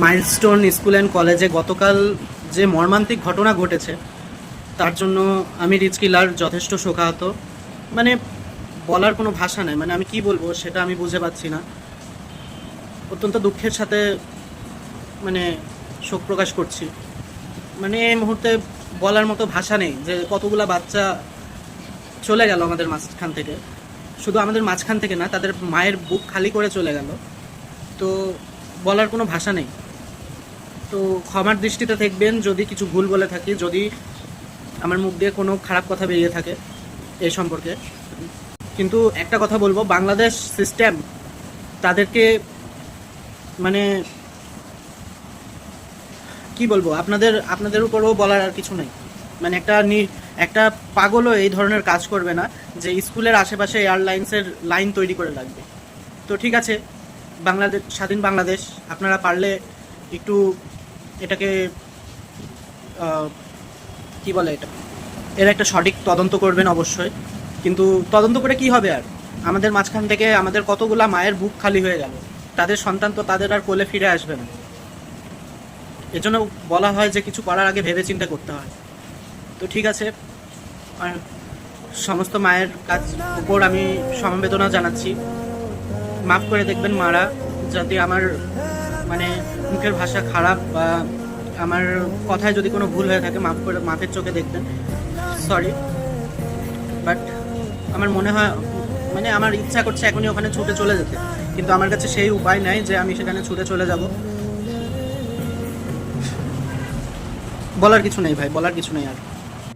Milestone school and কলেজে গতকাল যে মর্মান্তিক ঘটনা ঘটেছে তার জন্য আমি রিচ কিলার যথেষ্ট শোকাহত। মানে বলার কোনো ভাষা নেই, মানে আমি কি বলবো সেটা আমি বুঝে পাচ্ছি না। অত্যন্ত দুঃখের সাথে মানে শোক প্রকাশ করছি। মানে এই মুহূর্তে বলার মতো ভাষা নেই যে কতগুলা বাচ্চা চলে গেল আমাদের মাঝখান থেকে। শুধু আমাদের মাঝখান থেকে না, তাদের মায়ের বুক খালি করে চলে গেল। তো বলার কোনো ভাষা নেই। তো ক্ষমার দৃষ্টিতে দেখবেন যদি কিছু ভুল বলে থাকি, যদি আমার মুখ দিয়ে কোনো খারাপ কথা বেরিয়ে থাকে এই সম্পর্কে। কিন্তু একটা কথা বলবো, বাংলাদেশ সিস্টেম তাদেরকে মানে কি বলবো, আপনাদের উপরও বলার আর কিছু নেই। মানে একটা পাগলও এই ধরনের কাজ করবে না যে স্কুলের আশেপাশে এয়ারলাইন্সের লাইন তৈরি করে রাখবে। তো ঠিক আছে, বাংলাদেশ স্বাধীন বাংলাদেশ, আপনারা পারলে একটু এটাকে কি বলে এর একটা সঠিক তদন্ত করবেন অবশ্যই। কিন্তু তদন্ত করে কি হবে? আর আমাদের মাঝখান থেকে আমাদের কতগুলা মায়ের বুক খালি হয়ে গেল, তাদের সন্তান তো তাদের আর কোলে ফিরে আসবে না। এজন্য বলা হয় যে কিছু করার আগে ভেবে চিন্তা করতে হয়। তো ঠিক আছে, আর সমস্ত মায়ের কাছ উপর আমি সমবেদনা জানাচ্ছি। মাফ করে দেখবেন মারা, যাতে আমার মানে মুখের ভাষা খারাপ বা আমার কথায় যদি কোনো ভুল হয়ে থাকে মাফের চোখে দেখবেন। সরি, বাট আমার মনে হয় মানে আমার ইচ্ছা করছে এখনই ওখানে ছুটে চলে যেতে, কিন্তু আমার কাছে সেই উপায় নাই যে আমি সেখানে ছুটে চলে যাব। বলার কিছু নেই ভাই, বলার কিছু নেই আর।